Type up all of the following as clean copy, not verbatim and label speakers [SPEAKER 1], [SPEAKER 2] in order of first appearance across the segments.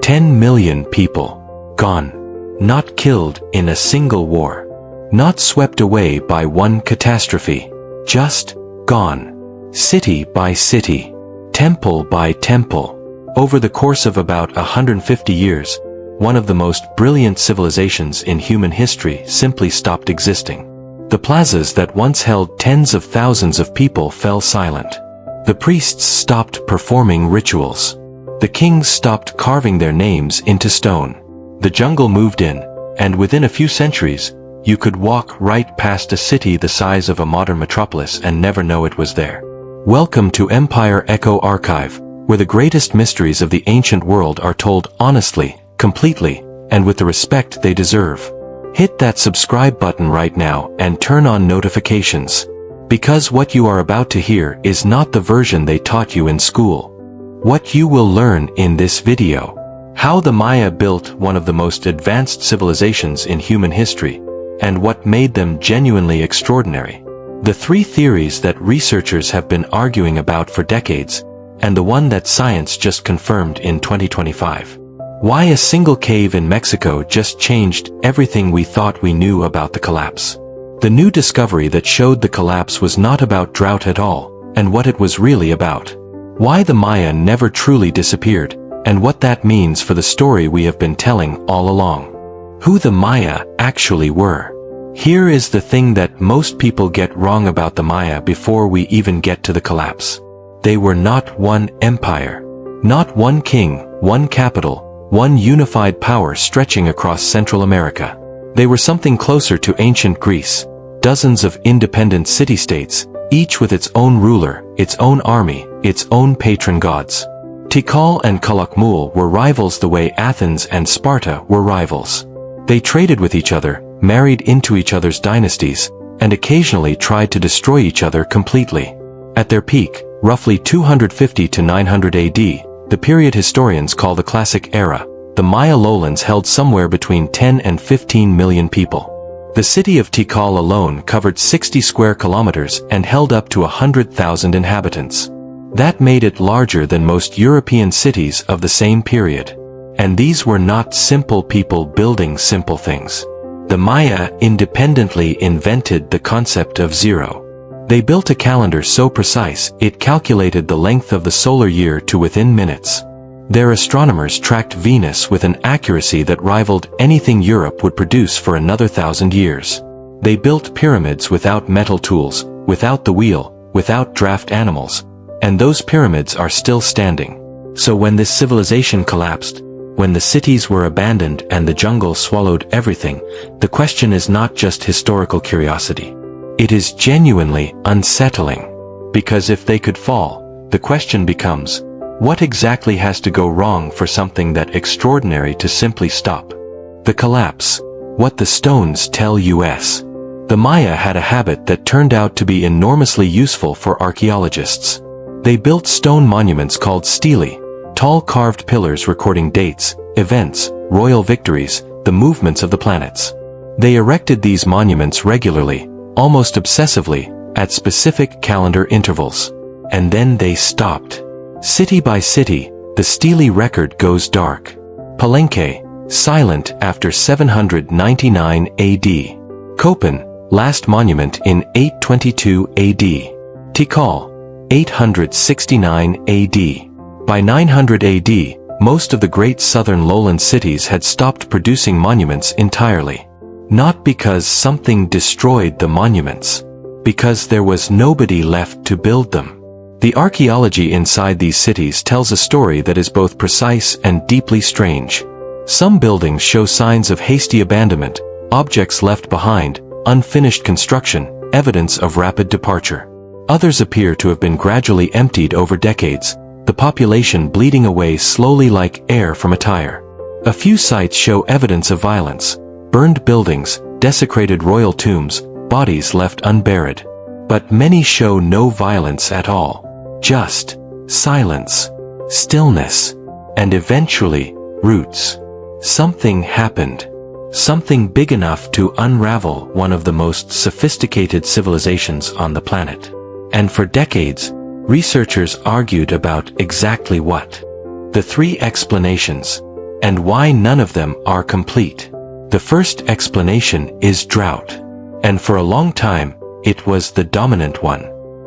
[SPEAKER 1] 10 million people. Gone. Not killed in a single war. Not swept away by one catastrophe. Just gone. City by city. Temple by temple. Over the course of about 150 years, one of the most brilliant civilizations in human history simply stopped existing. The plazas that once held tens of thousands of people fell silent. The priests stopped performing rituals. The kings stopped carving their names into stone. The jungle moved in, and within a few centuries, you could walk right past a city the size of a modern metropolis and never know it was there. Welcome to Empire Echo Archive, where the greatest mysteries of the ancient world are told honestly, completely, and with the respect they deserve. Hit that subscribe button right now and turn on notifications. Because what you are about to hear is not the version they taught you in school. What you will learn in this video. How the Maya built one of the most advanced civilizations in human history, and what made them genuinely extraordinary. The three theories that researchers have been arguing about for decades, and the one that science just confirmed in 2025. Why a single cave in Mexico just changed everything we thought we knew about the collapse. The new discovery that showed the collapse was not about drought at all, and what it was really about. Why the Maya never truly disappeared, and what that means for the story we have been telling all along. Who the Maya actually were. Here is the thing that most people get wrong about the Maya before we even get to the collapse. They were not one empire. Not one king, one capital, one unified power stretching across Central America. They were something closer to ancient Greece. Dozens of independent city-states, each with its own ruler, its own army, its own patron gods. Tikal and Calakmul were rivals the way Athens and Sparta were rivals. They traded with each other, married into each other's dynasties, and occasionally tried to destroy each other completely. At their peak, roughly 250 to 900 AD, the period historians call the Classic Era, the Maya lowlands held somewhere between 10 and 15 million people. The city of Tikal alone covered 60 square kilometers and held up to 100,000 inhabitants. That made it larger than most European cities of the same period. And these were not simple people building simple things. The Maya independently invented the concept of zero. They built a calendar so precise it calculated the length of the solar year to within minutes. Their astronomers tracked Venus with an accuracy that rivaled anything Europe would produce for another 1,000 years. They built pyramids without metal tools, without the wheel, without draft animals, and those pyramids are still standing. So when this civilization collapsed, when the cities were abandoned and the jungle swallowed everything, the question is not just historical curiosity. It is genuinely unsettling. Because if they could fall, the question becomes, what exactly has to go wrong for something that extraordinary to simply stop? The collapse. What the stones tell us. The Maya had a habit that turned out to be enormously useful for archaeologists. They built stone monuments called stelae, tall carved pillars recording dates, events, royal victories, the movements of the planets. They erected these monuments regularly, almost obsessively, at specific calendar intervals. And then they stopped. City by city, the stelae record goes dark. Palenque, silent after 799 AD. Copan, last monument in 822 AD. Tikal, 869 AD. By 900 AD, most of the great southern lowland cities had stopped producing monuments entirely. Not because something destroyed the monuments. Because there was nobody left to build them. The archaeology inside these cities tells a story that is both precise and deeply strange. Some buildings show signs of hasty abandonment, objects left behind, unfinished construction, evidence of rapid departure. Others appear to have been gradually emptied over decades, the population bleeding away slowly like air from a tire. A few sites show evidence of violence, burned buildings, desecrated royal tombs, bodies left unburied. But many show no violence at all. Just silence, stillness, and eventually, roots. Something happened. Something big enough to unravel one of the most sophisticated civilizations on the planet. And for decades, researchers argued about exactly what. The three explanations. and why none of them are complete. The first explanation is drought. And for a long time, it was the dominant one.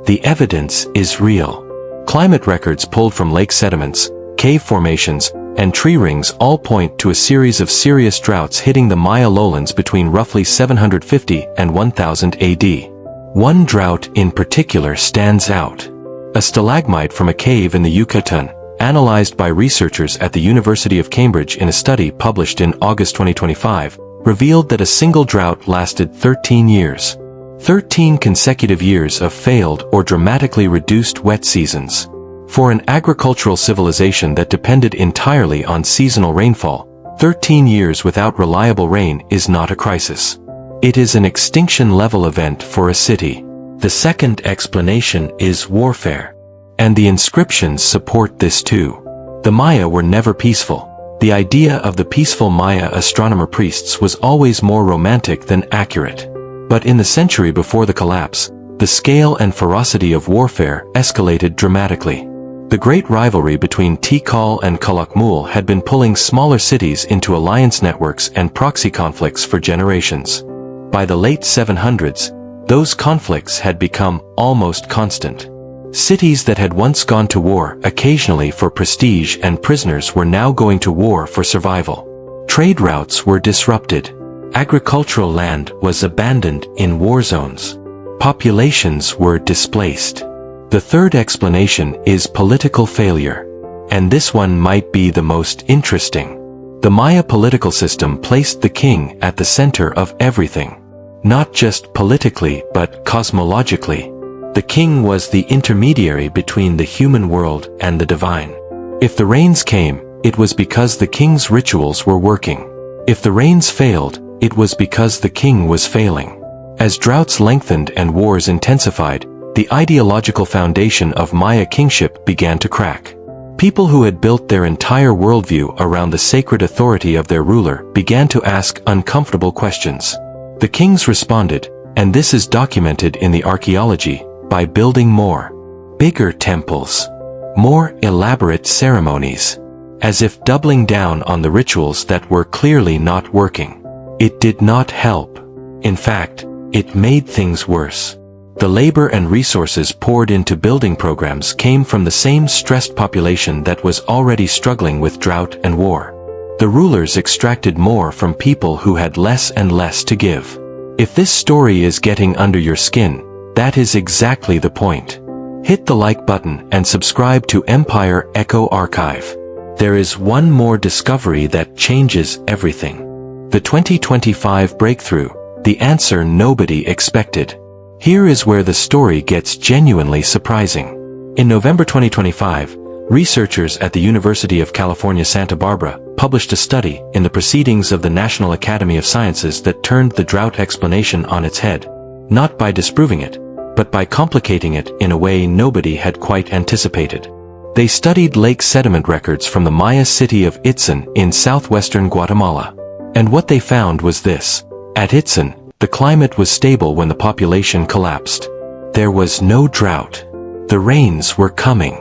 [SPEAKER 1] The evidence is real. Climate records pulled from lake sediments, cave formations, and tree rings all point to a series of serious droughts hitting the Maya lowlands between roughly 750 and 1000 AD. One drought in particular stands out. A stalagmite from a cave in the Yucatan, analyzed by researchers at the University of Cambridge in a study published in August 2025, revealed that a single drought lasted 13 years. 13 consecutive years of failed or dramatically reduced wet seasons. For an agricultural civilization that depended entirely on seasonal rainfall, 13 years without reliable rain is not a crisis. It is an extinction-level event for a city. The second explanation is warfare. And the inscriptions support this too. The Maya were never peaceful. The idea of the peaceful Maya astronomer priests was always more romantic than accurate. But in the century before the collapse, the scale and ferocity of warfare escalated dramatically. The great rivalry between Tikal and Calakmul had been pulling smaller cities into alliance networks and proxy conflicts for generations. By the late 700s, those conflicts had become almost constant. Cities that had once gone to war occasionally for prestige and prisoners were now going to war for survival. Trade routes were disrupted. Agricultural land was abandoned in war zones. Populations were displaced. The third explanation is political failure. And this one might be the most interesting. The Maya political system placed the king at the center of everything. Not just politically but cosmologically. The king was the intermediary between the human world and the divine. If the rains came, it was because the king's rituals were working. If the rains failed, it was because the king was failing. As droughts lengthened and wars intensified, the ideological foundation of Maya kingship began to crack. People who had built their entire worldview around the sacred authority of their ruler began to ask uncomfortable questions. The kings responded, and this is documented in the archaeology, by building more, bigger temples, more elaborate ceremonies, as if doubling down on the rituals that were clearly not working. It did not help. In fact, it made things worse. The labor and resources poured into building programs came from the same stressed population that was already struggling with drought and war. The rulers extracted more from people who had less and less to give. If this story is getting under your skin, that is exactly the point. Hit the like button and subscribe to Empire Echo Archive. There is one more discovery that changes everything. The 2025 breakthrough, the answer nobody expected. Here is where the story gets genuinely surprising. In November 2025, researchers at the University of California, Santa Barbara, published a study in the Proceedings of the National Academy of Sciences that turned the drought explanation on its head. Not by disproving it, but by complicating it in a way nobody had quite anticipated. They studied lake sediment records from the Maya city of Itzan in southwestern Guatemala. And what they found was this. At Itzan, the climate was stable when the population collapsed. There was no drought. The rains were coming.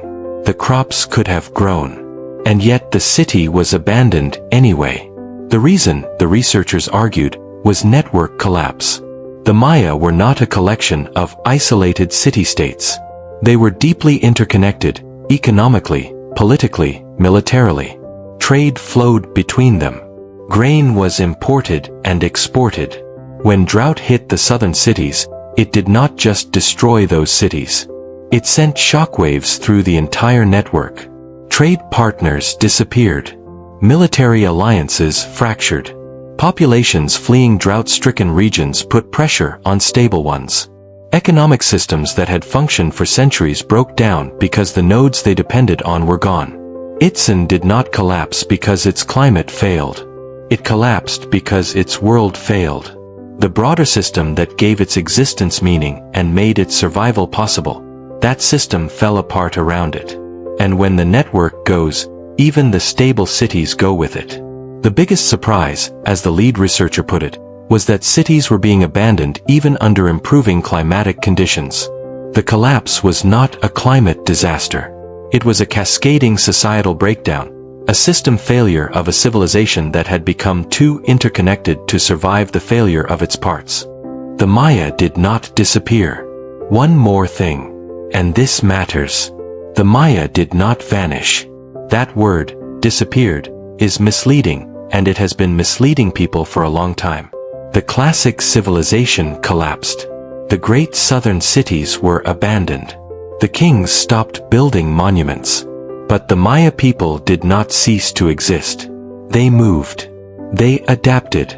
[SPEAKER 1] The crops could have grown. And yet the city was abandoned anyway. The reason, the researchers argued, was network collapse. The Maya were not a collection of isolated city-states. They were deeply interconnected, economically, politically, militarily. Trade flowed between them. Grain was imported and exported. When drought hit the southern cities, it did not just destroy those cities. It sent shockwaves through the entire network. Trade partners disappeared. Military alliances fractured. Populations fleeing drought-stricken regions put pressure on stable ones. Economic systems that had functioned for centuries broke down because the nodes they depended on were gone. Itzan did not collapse because its climate failed. It collapsed because its world failed. The broader system that gave its existence meaning and made its survival possible, that system fell apart around it. And when the network goes, even the stable cities go with it. The biggest surprise, as the lead researcher put it, was that cities were being abandoned even under improving climatic conditions. The collapse was not a climate disaster. It was a cascading societal breakdown, a system failure of a civilization that had become too interconnected to survive the failure of its parts. The Maya did not disappear. One more thing, and this matters. The Maya did not vanish. That word, disappeared, is misleading, and it has been misleading people for a long time. The classic civilization collapsed. The great southern cities were abandoned. The kings stopped building monuments. But the Maya people did not cease to exist. They moved. They adapted.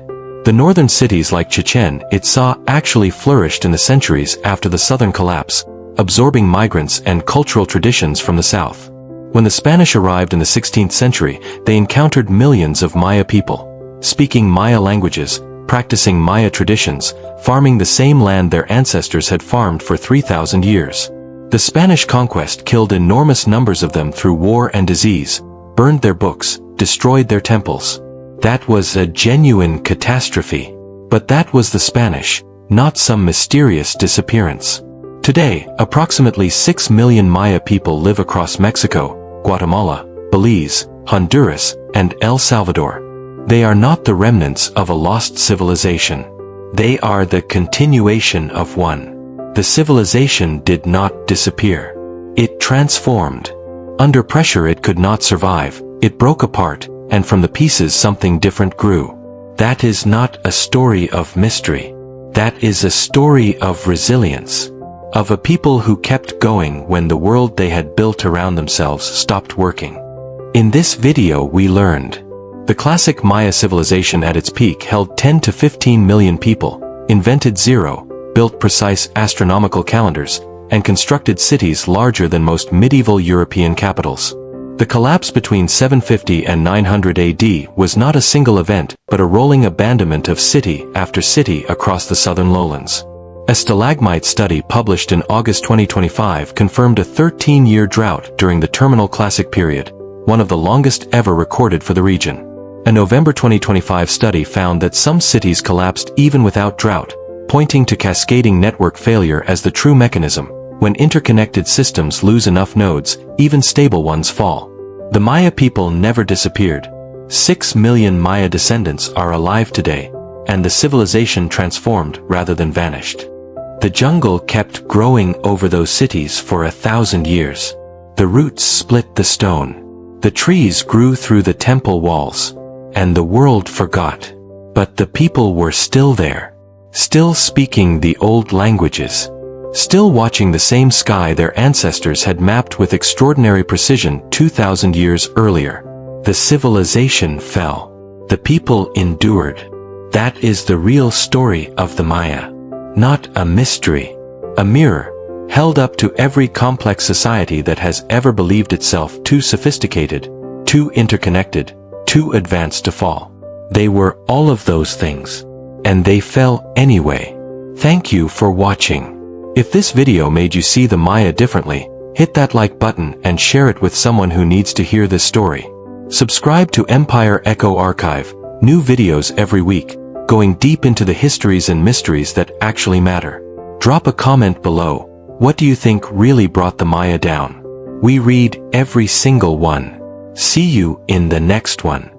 [SPEAKER 1] The northern cities like Chichen Itza actually flourished in the centuries after the southern collapse, absorbing migrants and cultural traditions from the south. When the Spanish arrived in the 16th century, they encountered millions of Maya people, speaking Maya languages, practicing Maya traditions, farming the same land their ancestors had farmed for 3,000 years. The Spanish conquest killed enormous numbers of them through war and disease, burned their books, destroyed their temples. That was a genuine catastrophe. But that was the Spanish, not some mysterious disappearance. Today, approximately 6 million Maya people live across Mexico, Guatemala, Belize, Honduras, and El Salvador. They are not the remnants of a lost civilization. They are the continuation of one. The civilization did not disappear. It transformed. Under pressure it could not survive, it broke apart, and from the pieces something different grew. That is not a story of mystery. That is a story of resilience. Of a people who kept going when the world they had built around themselves stopped working. In this video we learned. The classic Maya civilization at its peak held 10 to 15 million people, invented zero, built precise astronomical calendars, and constructed cities larger than most medieval European capitals. The collapse between 750 and 900 AD was not a single event, but a rolling abandonment of city after city across the southern lowlands. A stalagmite study published in August 2025 confirmed a 13-year drought during the terminal classic period, one of the longest ever recorded for the region. A November 2025 study found that some cities collapsed even without drought, pointing to cascading network failure as the true mechanism. When interconnected systems lose enough nodes, even stable ones fall. The Maya people never disappeared. 6 million Maya descendants are alive today, and the civilization transformed rather than vanished. The jungle kept growing over those cities for 1,000 years. The roots split the stone. The trees grew through the temple walls. And the world forgot. But the people were still there. Still speaking the old languages. Still watching the same sky their ancestors had mapped with extraordinary precision 2,000 years earlier. The civilization fell. The people endured. That is the real story of the Maya. Not a mystery. A mirror, held up to every complex society that has ever believed itself too sophisticated, too interconnected, too advanced to fall. They were all of those things. And they fell anyway. Thank you for watching. If this video made you see the Maya differently, hit that like button and share it with someone who needs to hear this story. Subscribe to Empire Echo Archive, new videos every week, going deep into the histories and mysteries that actually matter. Drop a comment below. What do you think really brought the Maya down? We read every single one. See you in the next one.